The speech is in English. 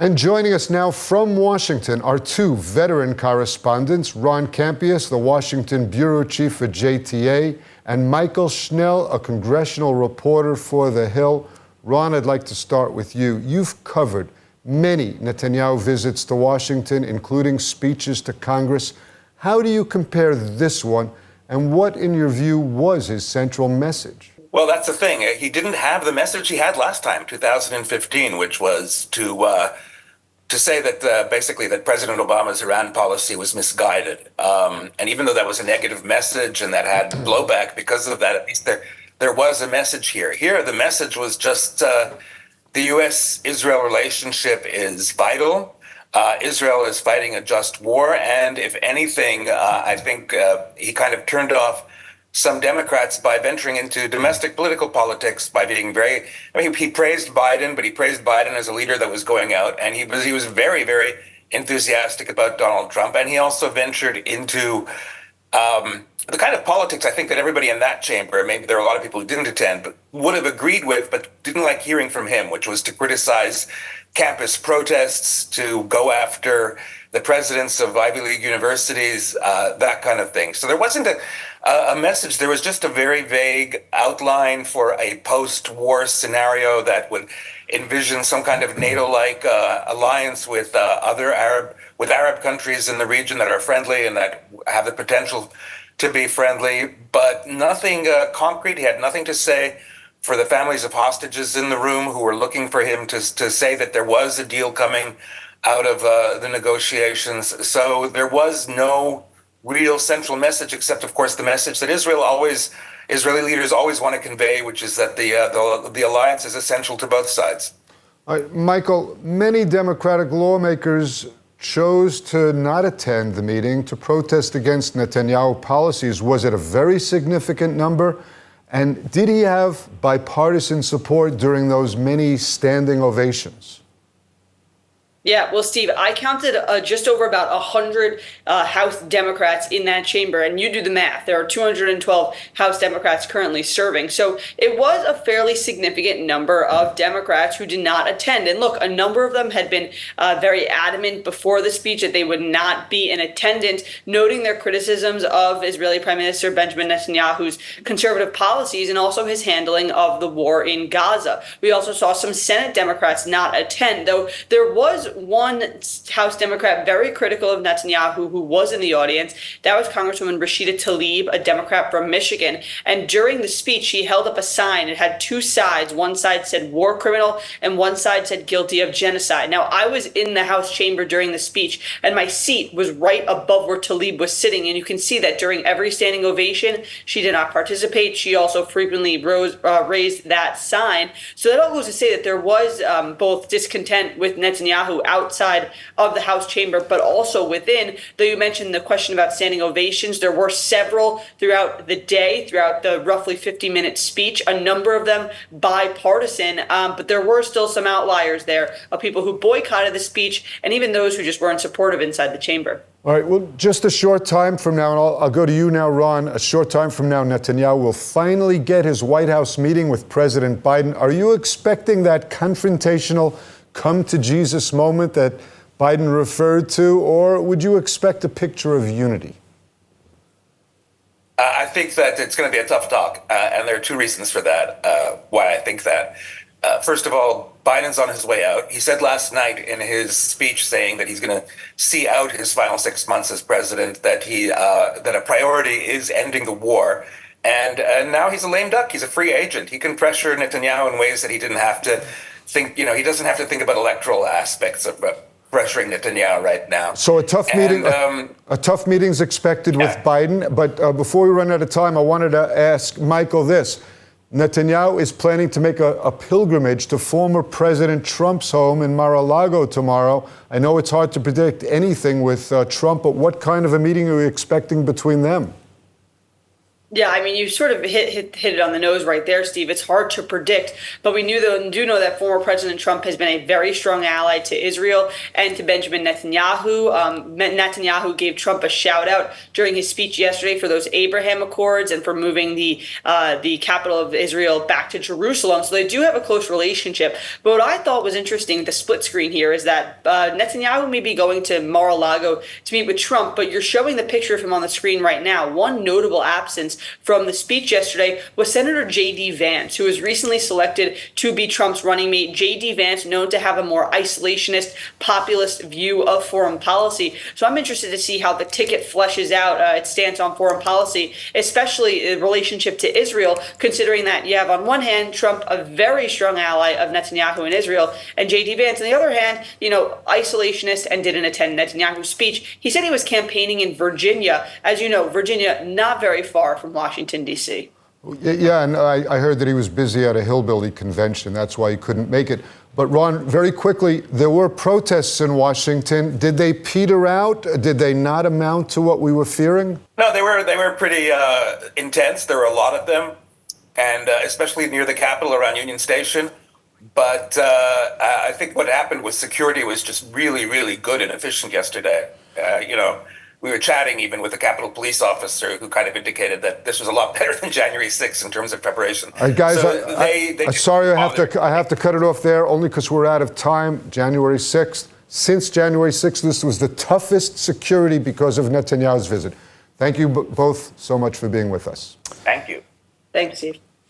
And joining us now from Washington are two veteran correspondents, Ron Kampeas, the Washington bureau chief for JTA, and Mychael Schnell, a congressional reporter for The Hill. Ron, I'd like to start with you. You've covered many Netanyahu visits to Washington, including speeches to Congress. How do you compare this one, and what, in your view, was his central message? Well, that's the thing. He didn't have the message he had last time, 2015, which was to say that basically that President Obama's Iran policy was misguided. And even though that was a negative message and that had blowback because of that, at least there was a message here. Here, the message was just the U.S.-Israel relationship is vital. Israel is fighting a just war. And if anything, I think he kind of turned off some Democrats by venturing into domestic political politics, by being he praised Biden, but he praised Biden as a leader that was going out, and he was very, very enthusiastic about Donald Trump, and he also ventured into the kind of politics I think that everybody in that chamber, maybe there are a lot of people who didn't attend, but would have agreed with, but didn't like hearing from him, which was to criticize campus protests, to go after the presidents of Ivy League universities, that kind of thing. So there wasn't a message. There was just a very vague outline for a post-war scenario that would envision some kind of NATO-like alliance with Arab countries in the region that are friendly and that have the potential to be friendly, but nothing concrete. He had nothing to say for the families of hostages in the room who were looking for him to say that there was a deal coming out of the negotiations. So there was no real central message, except, of course, the message that Israeli leaders always want to convey, which is that the alliance is essential to both sides. Mychael, many Democratic lawmakers chose to not attend the meeting to protest against Netanyahu policies. Was it a very significant number? And did he have bipartisan support during those many standing ovations? Yeah, well, Steve, I counted just over about 100 House Democrats in that chamber, and you do the math. There are 212 House Democrats currently serving. So it was a fairly significant number of Democrats who did not attend. And look, a number of them had been very adamant before the speech that they would not be in attendance, noting their criticisms of Israeli Prime Minister Benjamin Netanyahu's conservative policies and also his handling of the war in Gaza. We also saw some Senate Democrats not attend, though there was one House Democrat very critical of Netanyahu who was in the audience. That was Congresswoman Rashida Tlaib, a Democrat from Michigan. And during the speech, she held up a sign. It had two sides. One side said war criminal and one side said guilty of genocide. Now, I was in the House chamber during the speech, and my seat was right above where Tlaib was sitting. And you can see that during every standing ovation, she did not participate. She also frequently raised that sign. So that all goes to say that there was both discontent with Netanyahu outside of the House chamber, but also within. Though you mentioned the question about standing ovations, there were several throughout the day, throughout the roughly 50-minute speech, a number of them bipartisan, but there were still some outliers there of people who boycotted the speech and even those who just weren't supportive inside the chamber. All right, well, just a short time from now, and I'll go to you now, Ron. A short time from now, Netanyahu will finally get his White House meeting with President Biden. Are you expecting that confrontational come-to-Jesus moment that Biden referred to, or would you expect a picture of unity? I think that it's going to be a tough talk, and there are two reasons for that, why I think that. First of all, Biden's on his way out. He said last night in his speech saying that he's going to see out his final 6 months as president, that that a priority is ending the war. And now he's a lame duck. He's a free agent. He can pressure Netanyahu in ways that he didn't have to think, he doesn't have to think about electoral aspects of pressuring Netanyahu right now. So a tough meeting's expected with Biden. But before we run out of time, I wanted to ask Mychael this. Netanyahu is planning to make a pilgrimage to former President Trump's home in Mar-a-Lago tomorrow. I know it's hard to predict anything with Trump, but what kind of a meeting are we expecting between them? Yeah, I mean, you sort of hit it on the nose right there, Steve. It's hard to predict, but we do know that former President Trump has been a very strong ally to Israel and to Benjamin Netanyahu. Netanyahu gave Trump a shout out during his speech yesterday for those Abraham Accords and for moving the capital of Israel back to Jerusalem. So they do have a close relationship. But what I thought was interesting, the split screen here, is that Netanyahu may be going to Mar-a-Lago to meet with Trump, but you're showing the picture of him on the screen right now. One notable absence from the speech yesterday was Senator J.D. Vance, who was recently selected to be Trump's running mate. J.D. Vance, known to have a more isolationist, populist view of foreign policy. So I'm interested to see how the ticket fleshes out its stance on foreign policy, especially in relationship to Israel, considering that you have on one hand Trump, a very strong ally of Netanyahu in Israel, and J.D. Vance on the other hand, isolationist and didn't attend Netanyahu's speech. He said he was campaigning in Virginia. As you know, Virginia, not very far from Washington, D.C. Yeah, and I heard that he was busy at a hillbilly convention. That's why he couldn't make it. But Ron, very quickly, there were protests in Washington. Did they peter out? Did they not amount to what we were fearing? No, they were pretty intense. There were a lot of them, and especially near the Capitol around Union Station. But I think what happened was security was just really, really good and efficient yesterday. We were chatting even with the Capitol police officer who kind of indicated that this was a lot better than January 6th in terms of preparation. Guys, so sorry, I have to cut it off there only because we're out of time. January 6th. Since January 6th, this was the toughest security because of Netanyahu's visit. Thank you both so much for being with us. Thank you. Thanks, Steve.